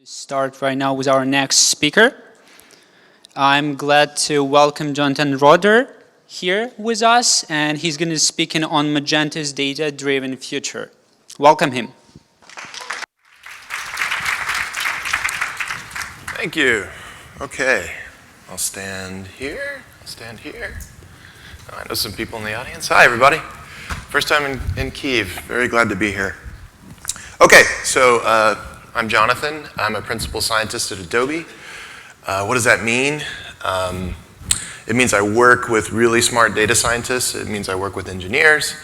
Start right now with our next speaker. I'm glad to welcome Jonathan Roeder here with us, and he's going to be speaking on Magento's data-driven future. Welcome him. Thank you. Okay, I'll stand here. I know some people in the audience. Hi, everybody. First time in Kyiv. Very glad to be here. Okay, so I'm Jonathan. I'm a principal scientist at Adobe. What does that mean? It means I work with really smart data scientists. It means I work with engineers.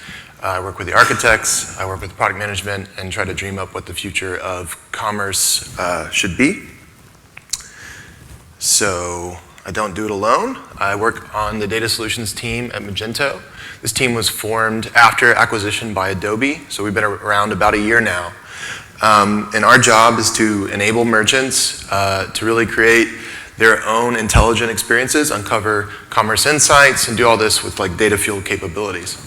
I work with the architects. I work with product management and try to dream up what the future of commerce should be. So I don't do it alone. I work on the data solutions team at Magento. This team was formed after acquisition by Adobe, so we've been around about a year now. And our job is to enable merchants to really create their own intelligent experiences, uncover commerce insights, and do all this with like data-fueled capabilities.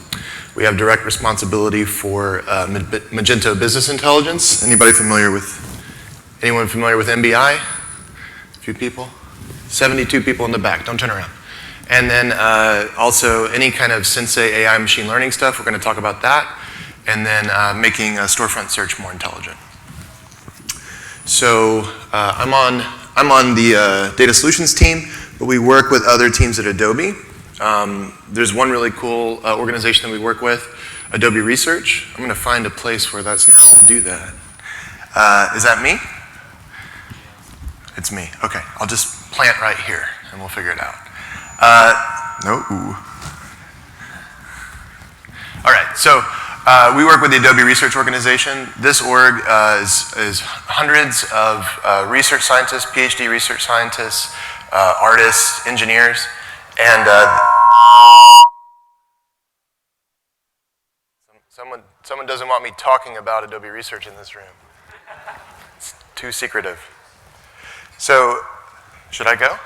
We have direct responsibility for Magento Business Intelligence. Anyone familiar with MBI? A few people? 72 people in the back, don't turn around. And then also any kind of Sensei AI machine learning stuff, we're going to talk about that. And then making storefront search more intelligent. So I'm on the data solutions team, but we work with other teams at Adobe. There's one really cool organization that we work with, Adobe Research. I'm going to find a place where that's not to do that. Is that me? It's me. Okay, I'll just plant right here, and we'll figure it out. No. All right, so we work with the Adobe Research organization. This org is hundreds of research scientists, PhD research scientists, artists, engineers, and someone doesn't want me talking about Adobe Research in this room. It's too secretive. So, should I go?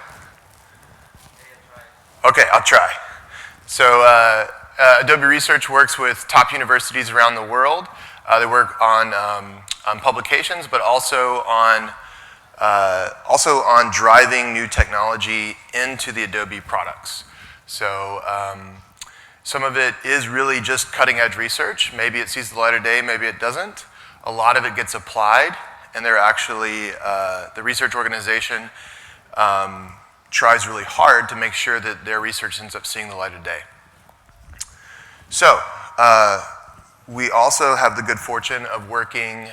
Okay, I'll try. So, Adobe Research works with top universities around the world. They work on publications, but also on driving new technology into the Adobe products. So some of it is really just cutting-edge research. Maybe it sees the light of day, maybe it doesn't. A lot of it gets applied, and they're actually, the research organization tries really hard to make sure that their research ends up seeing the light of day. So, we also have the good fortune of working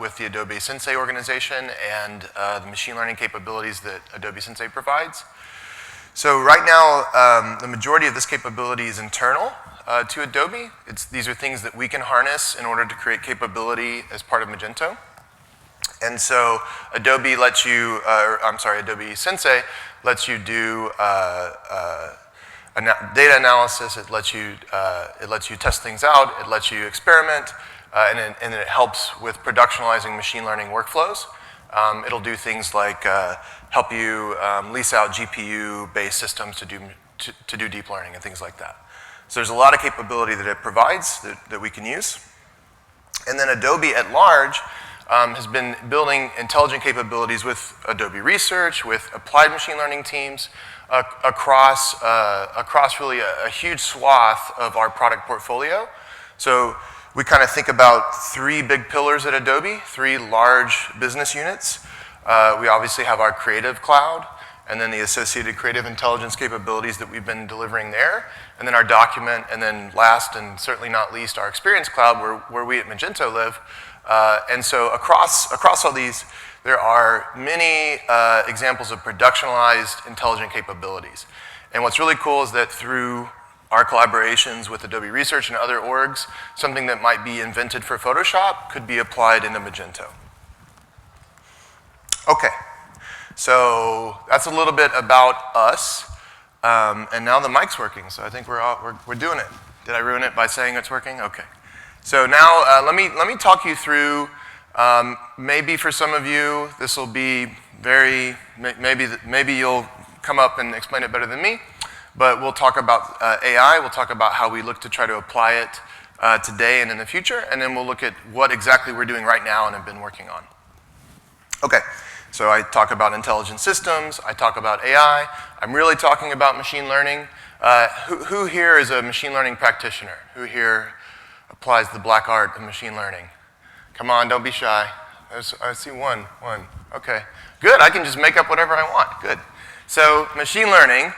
with the Adobe Sensei organization and the machine learning capabilities that Adobe Sensei provides. So right now, the majority of this capability is internal to Adobe. These are things that we can harness in order to create capability as part of Magento. And so Adobe Sensei lets you do data analysis. It lets you test things out. It lets you experiment, and then it helps with productionalizing machine learning workflows. It'll do things like help you lease out GPU-based systems to do deep learning and things like that. So there's a lot of capability that it provides that we can use. And then Adobe at large has been building intelligent capabilities with Adobe Research, with applied machine learning teams, across really a huge swath of our product portfolio. So we kind of think about three big pillars at Adobe, three large business units. We obviously have our Creative Cloud, and then the associated creative intelligence capabilities that we've been delivering there, and then our document, and then last and certainly not least, our Experience Cloud, where we at Magento live. And so across all these, there are many examples of productionalized intelligent capabilities. And what's really cool is that through our collaborations with Adobe Research and other orgs, something that might be invented for Photoshop could be applied into Magento. Okay, so that's a little bit about us. And now the mic's working, so I think we're doing it. Did I ruin it by saying it's working? Okay. So now let me talk you through, maybe for some of you, this will be maybe you'll come up and explain it better than me, but we'll talk about AI, we'll talk about how we look to try to apply it today and in the future, and then we'll look at what exactly we're doing right now and have been working on. Okay, so I talk about intelligent systems, I talk about AI, I'm really talking about machine learning. Who here is a machine learning practitioner? Who here applies the black art of machine learning? Come on, don't be shy. I see one. Okay, good, I can just make up whatever I want, good. So machine learning,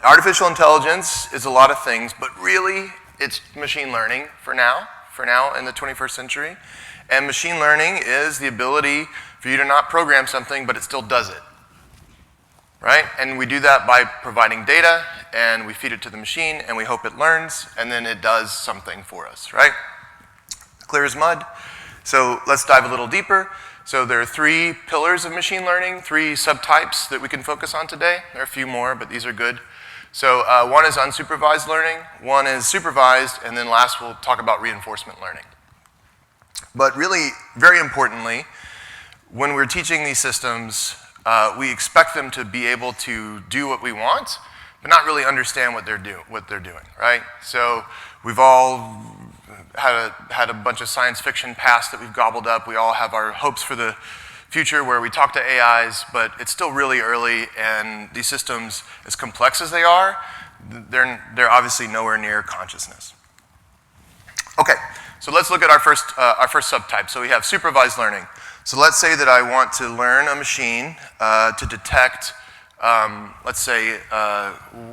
artificial intelligence is a lot of things, but really it's machine learning for now in the 21st century. And machine learning is the ability for you to not program something, but it still does it, right? And we do that by providing data, and we feed it to the machine, and we hope it learns, and then it does something for us, right? Clear as mud. So let's dive a little deeper. So there are 3 pillars of machine learning, 3 subtypes that we can focus on today. There are a few more, but these are good. So one is unsupervised learning, one is supervised, and then last we'll talk about reinforcement learning. But really, very importantly, when we're teaching these systems, we expect them to be able to do what we want, but not really understand what they're doing, right? So we've all had a bunch of science fiction past that we've gobbled up. We all have our hopes for the future where we talk to AIs, but it's still really early, and these systems, as complex as they are, they're obviously nowhere near consciousness. Okay, so let's look at our first subtype. So we have supervised learning. So let's say that I want to learn a machine to detect, let's say,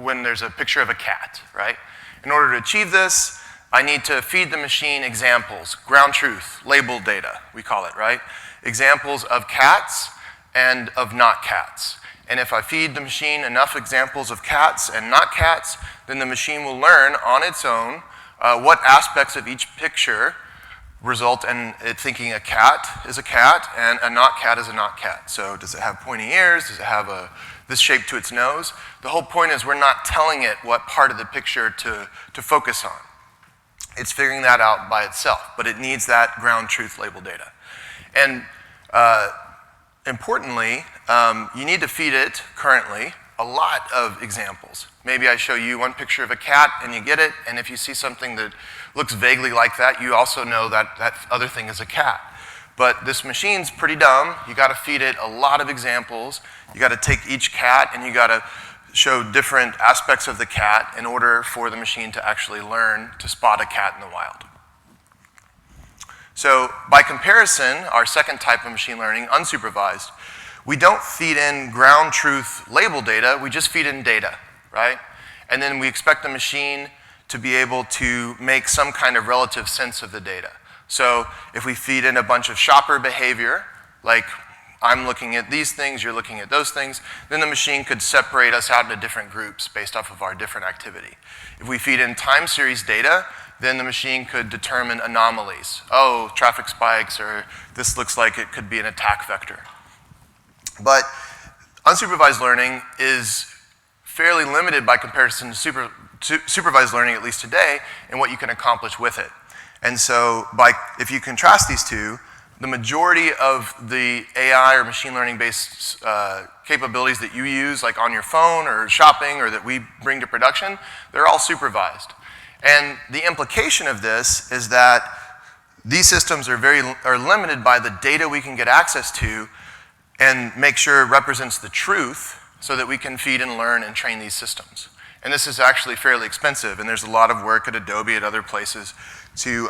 when there's a picture of a cat, right? In order to achieve this, I need to feed the machine examples, ground truth, labeled data, we call it, right? Examples of cats and of not cats. And if I feed the machine enough examples of cats and not cats, then the machine will learn on its own what aspects of each picture result in it thinking a cat is a cat and a not cat is a not cat. So does it have pointy ears? Does it have this shape to its nose? The whole point is we're not telling it what part of the picture to focus on. It's figuring that out by itself, but it needs that ground truth label data. And importantly, you need to feed it currently a lot of examples. Maybe I show you one picture of a cat and you get it, and if you see something that looks vaguely like that, you also know that that other thing is a cat. But this machine's pretty dumb. You gotta feed it a lot of examples. You gotta take each cat and you gotta show different aspects of the cat in order for the machine to actually learn to spot a cat in the wild. So by comparison, our second type of machine learning, unsupervised, we don't feed in ground truth label data, we just feed in data, right? And then we expect the machine to be able to make some kind of relative sense of the data. So if we feed in a bunch of shopper behavior, like I'm looking at these things, you're looking at those things, then the machine could separate us out into different groups based off of our different activity. If we feed in time series data, then the machine could determine anomalies. Oh, traffic spikes, or this looks like it could be an attack vector. But unsupervised learning is fairly limited by comparison to supervised learning, at least today, in what you can accomplish with it. And so if you contrast these two, the majority of the AI or machine learning based capabilities that you use, like on your phone or shopping or that we bring to production, they're all supervised. And the implication of this is that these systems are limited by the data we can get access to and make sure it represents the truth so that we can feed and learn and train these systems. And this is actually fairly expensive, and there's a lot of work at Adobe and other places to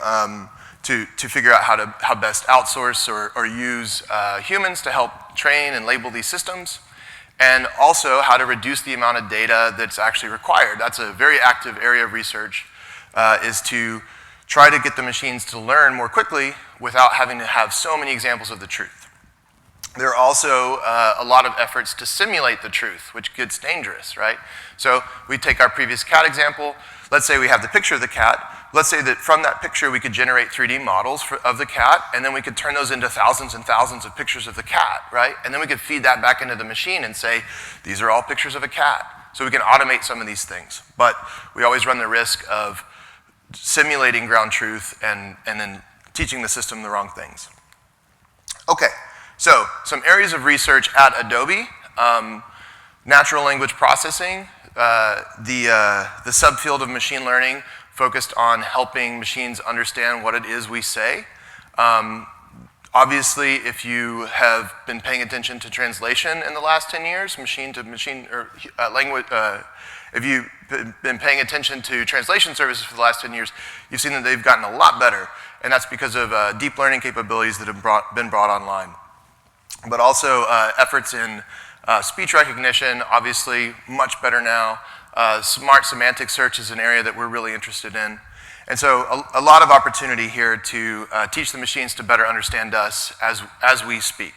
figure out how best outsource or use humans to help train and label these systems, and also how to reduce the amount of data that's actually required. That's a very active area of research, is to try to get the machines to learn more quickly without having to have so many examples of the truth. There are also a lot of efforts to simulate the truth, which gets dangerous, right? So we take our previous cat example. Let's say we have the picture of the cat. Let's say that from that picture we could generate 3D models of the cat, and then we could turn those into thousands and thousands of pictures of the cat, right? And then we could feed that back into the machine and say, these are all pictures of a cat. So we can automate some of these things. But we always run the risk of simulating ground truth and then teaching the system the wrong things. Okay, so some areas of research at Adobe. Natural language processing, the subfield of machine learning focused on helping machines understand what it is we say. Obviously, if you have been paying attention to translation in the last 10 years, machine to machine, or language, if you've been paying attention to translation services for the last 10 years, you've seen that they've gotten a lot better, and that's because of deep learning capabilities that have been brought online. But also efforts in speech recognition, obviously much better now. Smart semantic search is an area that we're really interested in. And so a lot of opportunity here to teach the machines to better understand us as we speak.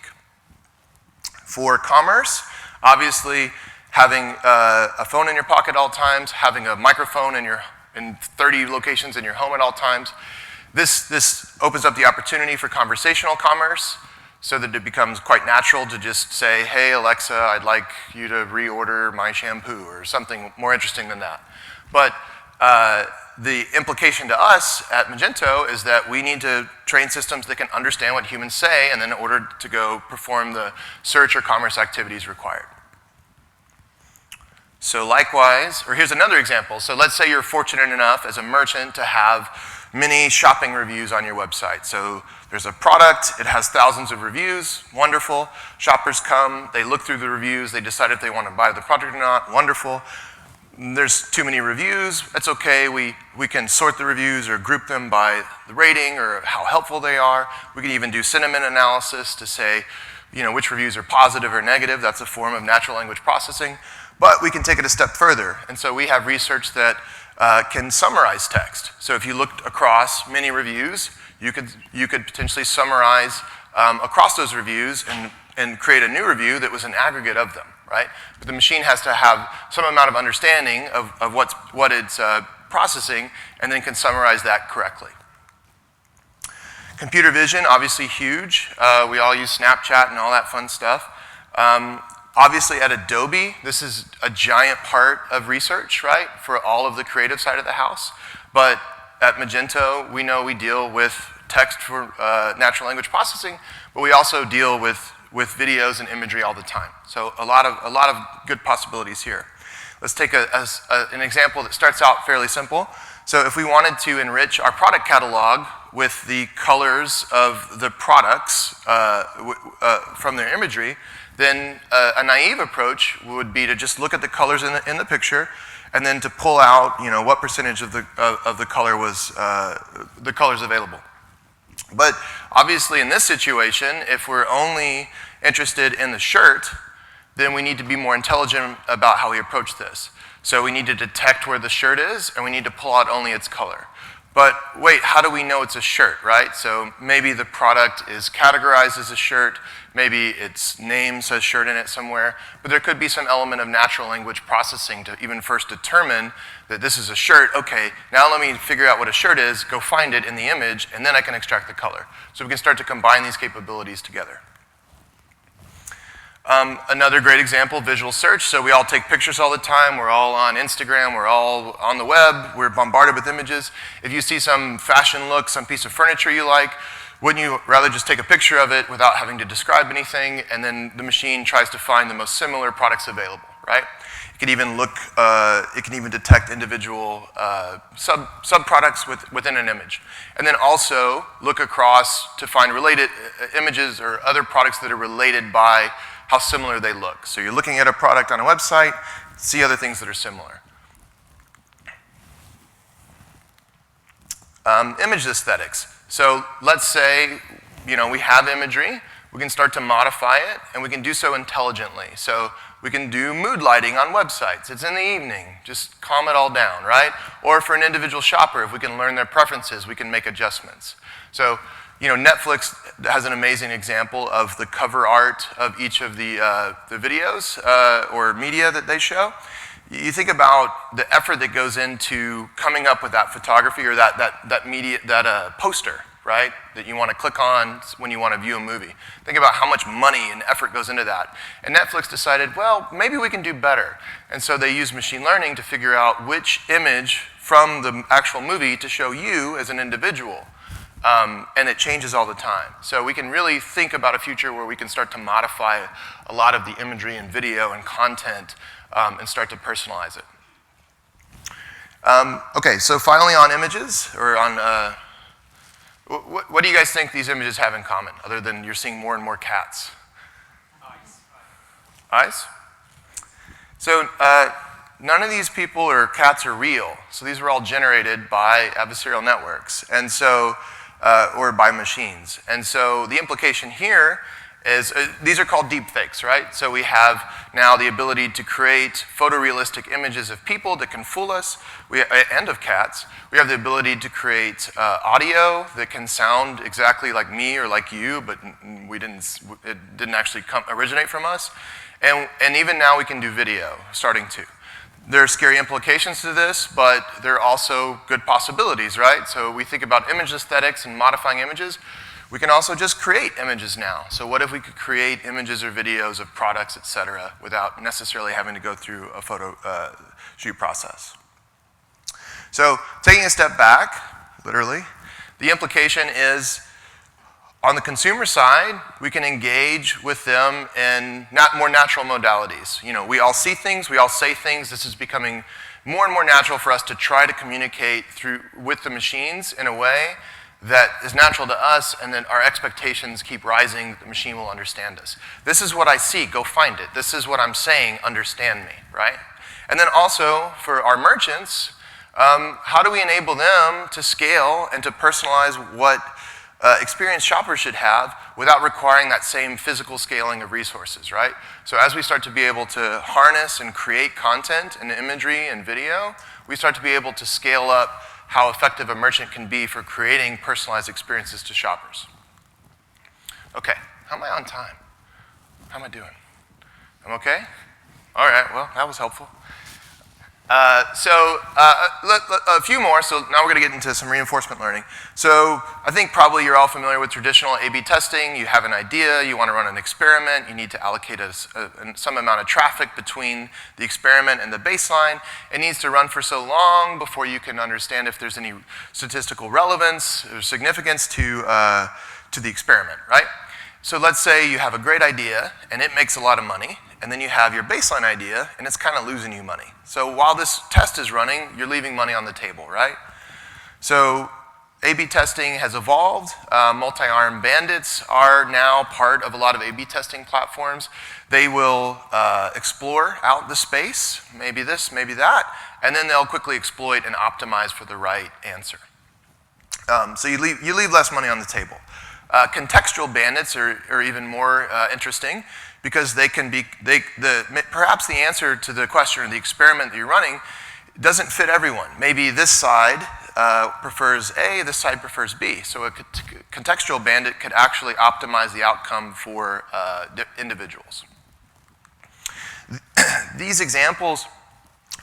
For commerce, obviously having a phone in your pocket at all times, having a microphone in 30 locations in your home at all times, this opens up the opportunity for conversational commerce so that it becomes quite natural to just say, hey Alexa, I'd like you to reorder my shampoo, or something more interesting than that. But the implication to us at Magento is that we need to train systems that can understand what humans say, and then in order to go perform the search or commerce activities required. So likewise, or here's another example. So let's say you're fortunate enough as a merchant to have many shopping reviews on your website. So there's a product, it has thousands of reviews, wonderful. Shoppers come, they look through the reviews, they decide if they want to buy the product or not, wonderful. There's too many reviews, that's okay. We can sort the reviews or group them by the rating or how helpful they are. We can even do sentiment analysis to say, which reviews are positive or negative. That's a form of natural language processing. But we can take it a step further. And so we have research that can summarize text. So if you looked across many reviews, you could potentially summarize across those reviews and create a new review that was an aggregate of them. Right? But the machine has to have some amount of understanding of what it's processing, and then can summarize that correctly. Computer vision, obviously huge. We all use Snapchat and all that fun stuff. Obviously at Adobe, this is a giant part of research, right, for all of the creative side of the house. But at Magento, we know we deal with text for natural language processing, but we also deal with videos and imagery all the time. So a lot of good possibilities here. Let's take an example that starts out fairly simple. So if we wanted to enrich our product catalog with the colors of the products from their imagery, then a naive approach would be to just look at the colors in the picture, and then to pull out, what percentage of the color was the colors available. But obviously in this situation, if we're only interested in the shirt, then we need to be more intelligent about how we approach this. So we need to detect where the shirt is, and we need to pull out only its color. But wait, how do we know it's a shirt, right? So maybe the product is categorized as a shirt, maybe its name says shirt in it somewhere, but there could be some element of natural language processing to even first determine that this is a shirt. Okay, now let me figure out what a shirt is, go find it in the image, and then I can extract the color. So we can start to combine these capabilities together. Another great example, visual search. So we all take pictures all the time. We're all on Instagram. We're all on the web. We're bombarded with images. If you see some fashion look, some piece of furniture you like, wouldn't you rather just take a picture of it without having to describe anything, and then the machine tries to find the most similar products available, right? It can even look, it can even detect individual sub-products within an image. And then also look across to find related images or other products that are related by how similar they look. So you're looking at a product on a website, see other things that are similar. Image aesthetics. So let's say, we have imagery, we can start to modify it, and we can do so intelligently. So we can do mood lighting on websites. It's in the evening, just calm it all down, right? Or for an individual shopper, if we can learn their preferences, we can make adjustments. So, Netflix has an amazing example of the cover art of each of the videos or media that they show. You think about the effort that goes into coming up with that photography or that poster, right? That you want to click on when you want to view a movie. Think about how much money and effort goes into that. And Netflix decided, well, maybe we can do better. And so they use machine learning to figure out which image from the actual movie to show you as an individual. And it changes all the time. So we can really think about a future where we can start to modify a lot of the imagery and video and content and start to personalize it. Okay, so finally on images, or on, what do you guys think these images have in common, other than you're seeing more and more cats? Eyes. Eyes? So none of these people or cats are real. So these were all generated by adversarial networks, and so, or by machines. And so the implication here is, these are called deep fakes, right? So we have now the ability to create photorealistic images of people that can fool us, and of cats. We have the ability to create audio that can sound exactly like me or like you, but it didn't actually originate from us. And even now we can do video, starting to. There are scary implications to this, but there are also good possibilities, right? So we think about image aesthetics and modifying images. We can also just create images now. So what if we could create images or videos of products, et cetera, without necessarily having to go through a photo shoot process? So taking a step back, literally, the implication is on the consumer side, we can engage with them in more natural modalities. You know, we all see things, we all say things. This is becoming more and more natural for us to try to communicate with the machines in a way that is natural to us, and then our expectations keep rising that the machine will understand us. This is what I see, go find it. This is what I'm saying, understand me, right? And then also, for our merchants, how do we enable them to scale and to personalize what experienced shoppers should have without requiring that same physical scaling of resources, right? So as we start to be able to harness and create content and imagery and video, we start to be able to scale up how effective a merchant can be for creating personalized experiences to shoppers. Okay, how am I on time? How am I doing? I'm okay? All right, well, that was helpful. A few more, so now we're going to get into some reinforcement learning. So I think probably you're all familiar with traditional A/B testing. You have an idea, you want to run an experiment, you need to allocate some amount of traffic between the experiment and the baseline. It needs to run for so long before you can understand if there's any statistical relevance or significance to the experiment, right? So let's say you have a great idea and it makes a lot of money, and then you have your baseline idea and it's kind of losing you money. So while this test is running, you're leaving money on the table, right? So A/B testing has evolved. Multi-arm bandits are now part of a lot of A/B testing platforms. They will explore out the space, maybe this, maybe that, and then they'll quickly exploit and optimize for the right answer. So you leave less money on the table. Contextual bandits are even more interesting, because they can be, perhaps the answer to the question or the experiment that you're running doesn't fit everyone. Maybe this side prefers A, this side prefers B. So a contextual bandit could actually optimize the outcome for individuals. These examples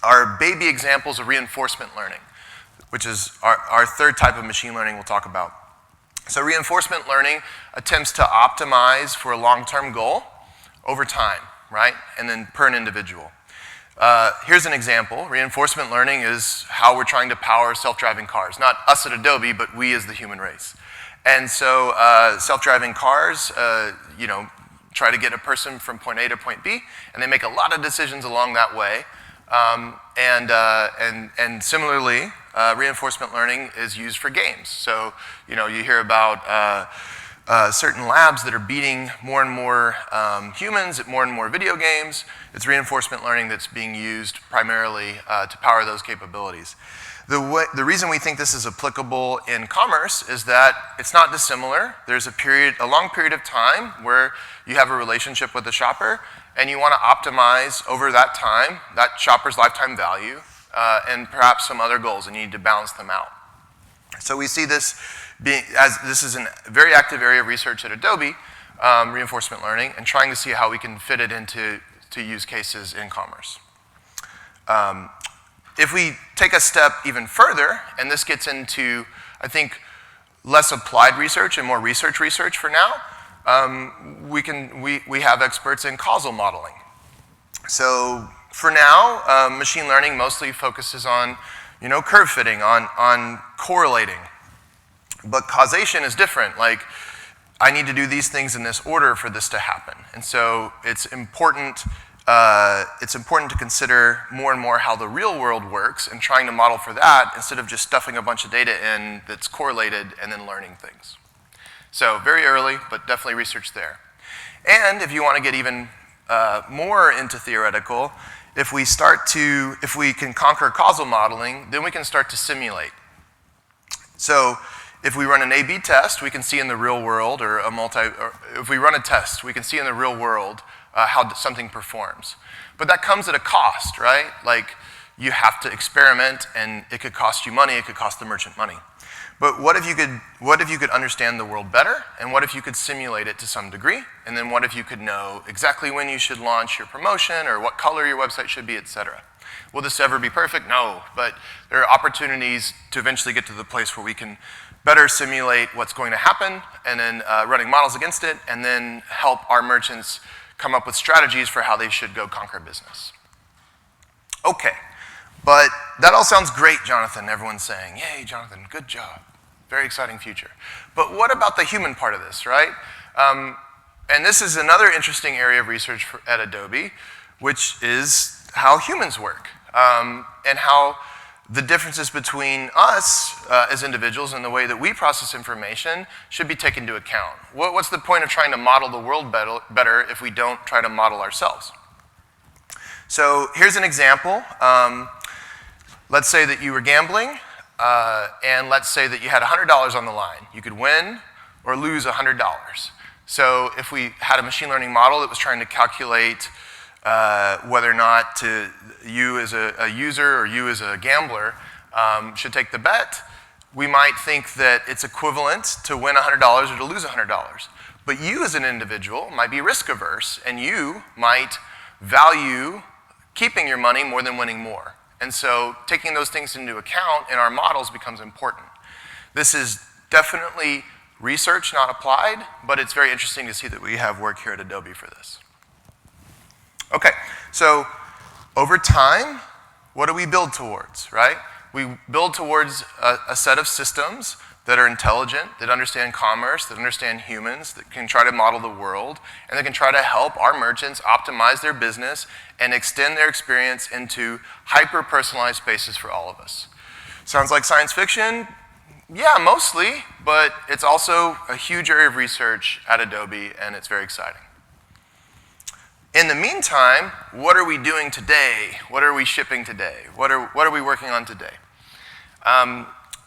are baby examples of reinforcement learning, which is our third type of machine learning we'll talk about. So reinforcement learning attempts to optimize for a long-term goal over time, right? And then per an individual. Here's an example. Reinforcement learning is how we're trying to power self-driving cars. Not us at Adobe, but we as the human race. And so self-driving cars, try to get a person from point A to point B, and they make a lot of decisions along that way. And similarly, reinforcement learning is used for games. So, you hear about certain labs that are beating more and more humans at more and more video games. It's reinforcement learning that's being used primarily to power those capabilities. The reason we think this is applicable in commerce is that it's not dissimilar. There's a long period of time where you have a relationship with the shopper, and you want to optimize over that time, that shopper's lifetime value, and perhaps some other goals, and you need to balance them out. So we see this this is a very active area of research at Adobe, reinforcement learning, and trying to see how we can fit it into use cases in commerce. If we take a step even further, and this gets into, I think, less applied research and more research for now, we have experts in causal modeling. So for now, machine learning mostly focuses on, curve fitting, on correlating. But causation is different. Like, I need to do these things in this order for this to happen. And so it's important it's important to consider more and more how the real world works and trying to model for that instead of just stuffing a bunch of data in that's correlated and then learning things. So very early, but definitely research there. And if you want to get even more into theoretical, if we can conquer causal modeling, then we can start to simulate. So if we run an A/B test, we can see in the real world, or if we run a test, we can see in the real world how something performs. But that comes at a cost, right? Like, you have to experiment, and it could cost you money, it could cost the merchant money. But what if you could understand the world better, and what if you could simulate it to some degree, and then what if you could know exactly when you should launch your promotion, or what color your website should be, et cetera? Will this ever be perfect? No, but there are opportunities to eventually get to the place where we can better simulate what's going to happen, and then running models against it, and then help our merchants come up with strategies for how they should go conquer business. Okay, but that all sounds great, Jonathan. Everyone's saying, yay, Jonathan, good job. Very exciting future. But what about the human part of this, right? And this is another interesting area of research at Adobe, which is how humans work, and how the differences between us as individuals and the way that we process information should be taken into account. What's the point of trying to model the world better if we don't try to model ourselves? So here's an example. Let's say that you were gambling, and let's say that you had $100 on the line. You could win or lose $100. So if we had a machine learning model that was trying to calculate whether or not you as a user or you as a gambler should take the bet, we might think that it's equivalent to win $100 or to lose $100. But you as an individual might be risk averse, and you might value keeping your money more than winning more. And so taking those things into account in our models becomes important. This is definitely research, not applied, but it's very interesting to see that we have work here at Adobe for this. Okay, so over time, what do we build towards, right? We build towards a set of systems that are intelligent, that understand commerce, that understand humans, that can try to model the world, and that can try to help our merchants optimize their business and extend their experience into hyper-personalized spaces for all of us. Sounds like science fiction? Yeah, mostly, but it's also a huge area of research at Adobe, and it's very exciting. In the meantime, what are we doing today? What are we shipping today? What are we working on today?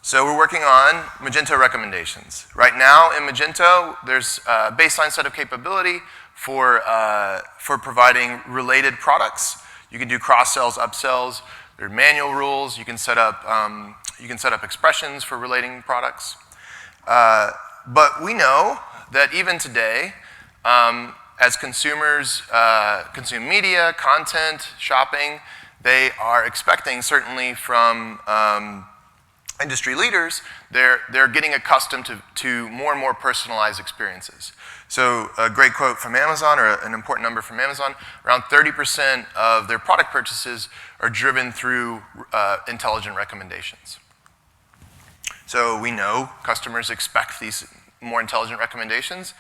So we're working on Magento recommendations. Right now in Magento, there's a baseline set of capability for providing related products. You can do cross-sells, upsells. There are manual rules. You can set up expressions for relating products. But we know that even today, as consumers consume media, content, shopping, they are expecting, certainly from industry leaders, they're getting accustomed to more and more personalized experiences. So a great quote from Amazon, or an important number from Amazon, around 30% of their product purchases are driven through intelligent recommendations. So we know customers expect these more intelligent recommendations,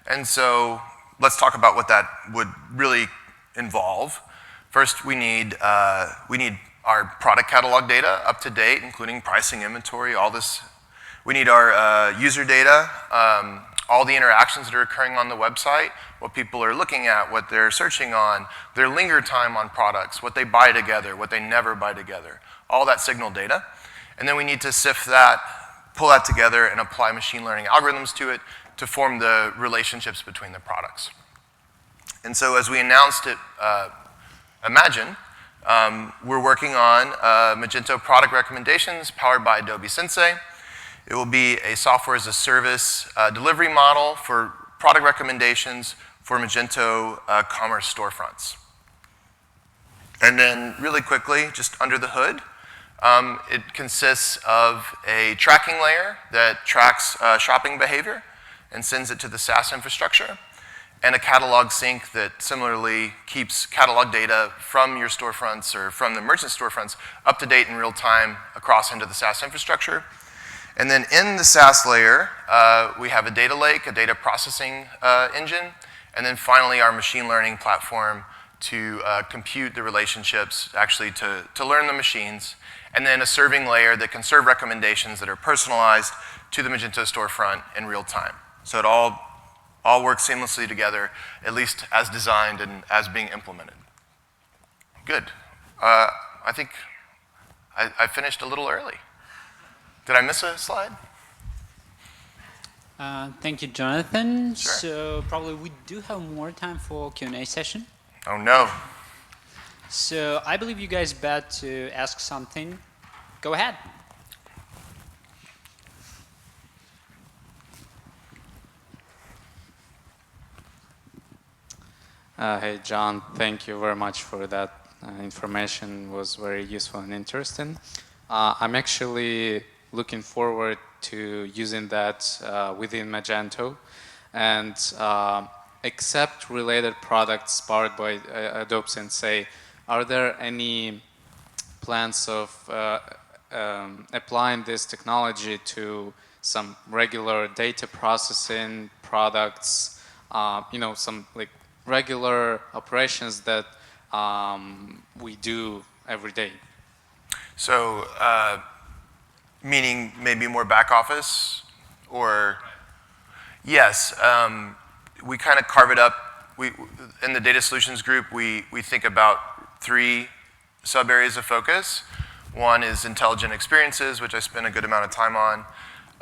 and so let's talk about what that would really involve. First, we need our product catalog data up to date, including pricing, inventory, all this. We need our user data, all the interactions that are occurring on the website, what people are looking at, what they're searching on, their linger time on products, what they buy together, what they never buy together, all that signal data. And then we need to sift that, pull that together, and apply machine learning algorithms to it to form the relationships between the products. And so as we announced at Imagine, we're working on Magento product recommendations powered by Adobe Sensei. It will be a software as a service delivery model for product recommendations for Magento commerce storefronts. And then really quickly, just under the hood, it consists of a tracking layer that tracks shopping behavior and sends it to the SaaS infrastructure, and a catalog sync that similarly keeps catalog data from your storefronts or from the merchant storefronts up to date in real time across into the SaaS infrastructure. And then in the SaaS layer, we have a data lake, a data processing engine, and then finally our machine learning platform to compute the relationships, actually to learn the machines, and then a serving layer that can serve recommendations that are personalized to the Magento storefront in real time. So it all works seamlessly together, at least as designed and as being implemented. Good. I think I finished a little early. Did I miss a slide? Thank you, Jonathan. Sure. So probably we do have more time for Q&A session. Oh, no. So I believe you guys bet to ask something. Go ahead. Hey, John, thank you very much for that information. It was very useful and interesting. I'm actually looking forward to using that within Magento. And except related products powered by Adobe Sensei, are there any plans of applying this technology to some regular data processing products, some like regular operations that we do every day? So, meaning maybe more back office, or? Yes, we kind of carve it up. In the data solutions group, we think about 3 sub-areas of focus. One is intelligent experiences, which I spend a good amount of time on.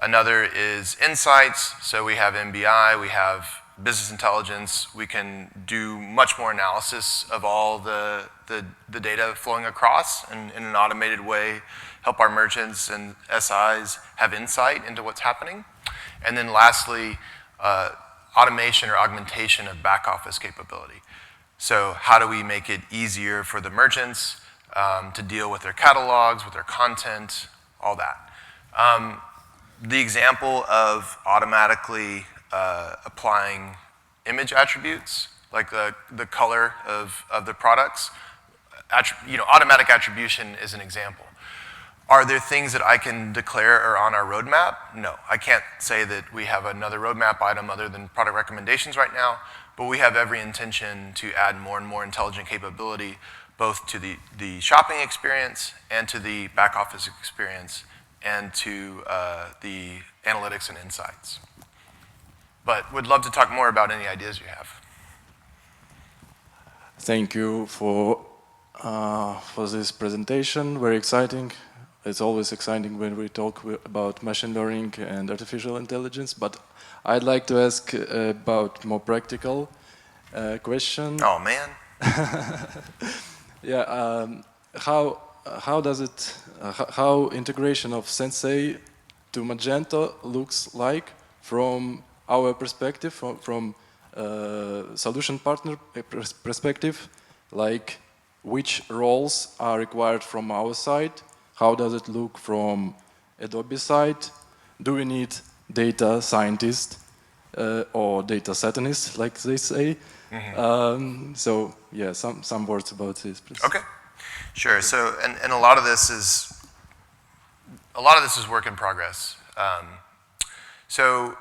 Another is insights, so we have MBI, we have business intelligence. We can do much more analysis of all the data flowing across and in an automated way, help our merchants and SIs have insight into what's happening. And then lastly, automation or augmentation of back office capability. So how do we make it easier for the merchants to deal with their catalogs, with their content, all that. The example of automatically applying image attributes, like the color of the products, automatic attribution is an example. Are there things that I can declare are on our roadmap? No, I can't say that we have another roadmap item other than product recommendations right now, but we have every intention to add more and more intelligent capability both to the shopping experience and to the back office experience and to the analytics and insights. But would love to talk more about any ideas you have. Thank you for this presentation, very exciting. It's always exciting when we talk about machine learning and artificial intelligence, but I'd like to ask about more practical question. Oh man. Yeah, how does it, how integration of Sensei to Magento looks like from our perspective, from solution partner perspective, like which roles are required from our side? How does it look from Adobe side? Do we need data scientist or data satanist, like they say? Mm-hmm. So yeah, some words about this, please. Okay, sure. So and a lot of this is work in progress. So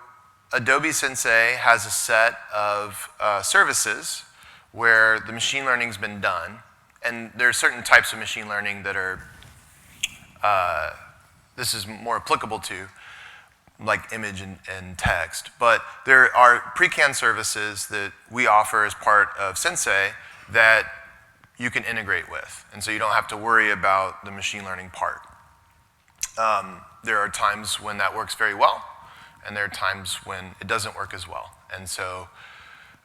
Adobe Sensei has a set of services where the machine learning's been done, and there are certain types of machine learning that are this is more applicable to, like image and text. But there are pre-canned services that we offer as part of Sensei that you can integrate with. And so you don't have to worry about the machine learning part. There are times when that works very well, and there are times when it doesn't work as well. And so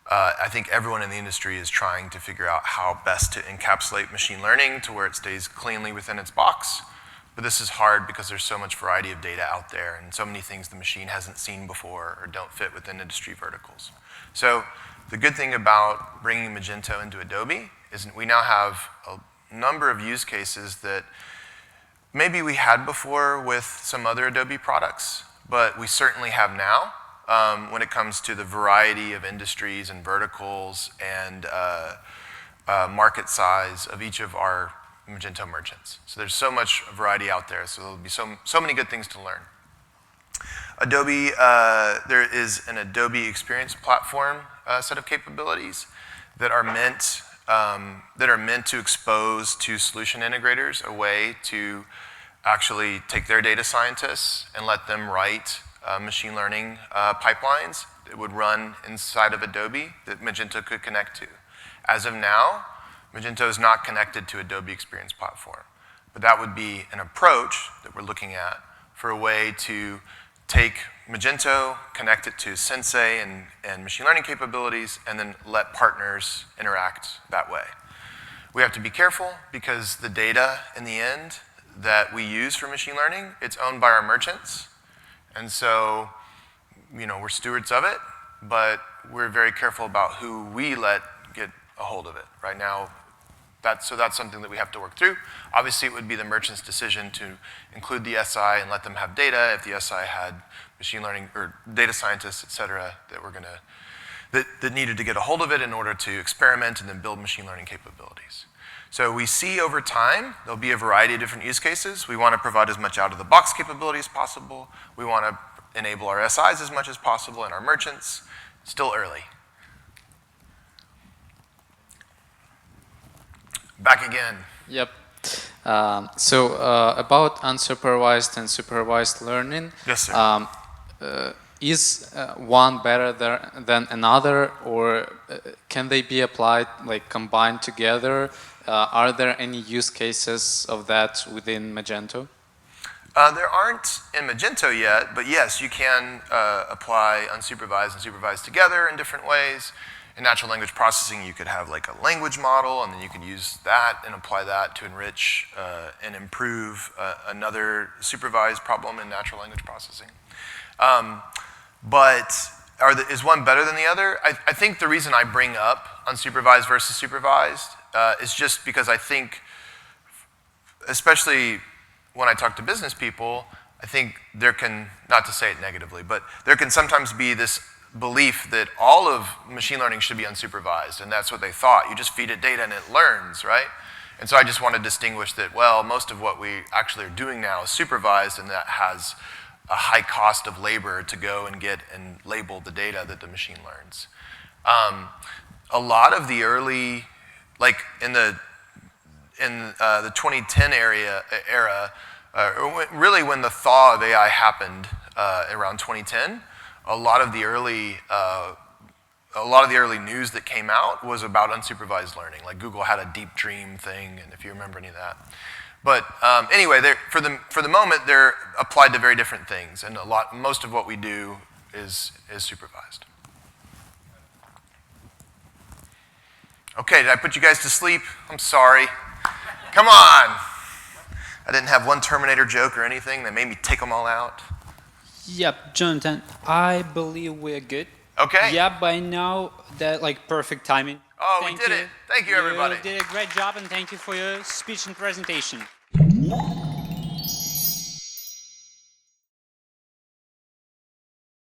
I think everyone in the industry is trying to figure out how best to encapsulate machine learning to where it stays cleanly within its box. But this is hard because there's so much variety of data out there and so many things the machine hasn't seen before or don't fit within industry verticals. So the good thing about bringing Magento into Adobe is we now have a number of use cases that maybe we had before with some other Adobe products, but we certainly have now when it comes to the variety of industries and verticals and market size of each of our Magento merchants. So there's so much variety out there, so there'll be so many good things to learn. Adobe, there is an Adobe Experience Platform set of capabilities that are meant that are meant to expose to solution integrators a way to actually take their data scientists and let them write machine learning pipelines that would run inside of Adobe that Magento could connect to. As of now, Magento is not connected to Adobe Experience Platform. But that would be an approach that we're looking at for a way to take Magento, connect it to Sensei and machine learning capabilities, and then let partners interact that way. We have to be careful because the data in the end that we use for machine learning, it's owned by our merchants. And so, we're stewards of it, but we're very careful about who we let get a hold of it. Right now, that's something that we have to work through. Obviously, it would be the merchant's decision to include the SI and let them have data if the SI had machine learning or data scientists, et cetera, that needed to get a hold of it in order to experiment and then build machine learning capabilities. So we see over time, there'll be a variety of different use cases. We want to provide as much out-of-the-box capability as possible. We want to enable our SIs as much as possible and our merchants. Still early. Back again. Yep. So about unsupervised and supervised learning. Yes, sir. Is one better than another, or can they be applied, like combined together? Are there any use cases of that within Magento? There aren't in Magento yet, but yes, you can apply unsupervised and supervised together in different ways. In natural language processing, you could have like a language model, and then you could use that and apply that to enrich and improve another supervised problem in natural language processing. But is one better than the other? I think the reason I bring up unsupervised versus supervised is just because I think, especially when I talk to business people, I think there can, not to say it negatively, but there can sometimes be this belief that all of machine learning should be unsupervised, and that's what they thought. You just feed it data and it learns, right? And so I just want to distinguish that, well, most of what we actually are doing now is supervised, and that has a high cost of labor to go and get and label the data that the machine learns. A lot of the early, like in the 2010 era, really when the thaw of AI happened around 2010, a lot of the early news that came out was about unsupervised learning. Like Google had a deep dream thing, and if you remember any of that. But anyway, for the moment, they're applied to very different things, and most of what we do is supervised. Okay, did I put you guys to sleep? I'm sorry. Come on. I didn't have one Terminator joke or anything that made me take them all out. Yep, Jonathan, I believe we're good. Okay. Yeah, by now, that like perfect timing. Oh, we did it. Thank you, everybody. You did a great job, and thank you for your speech and presentation.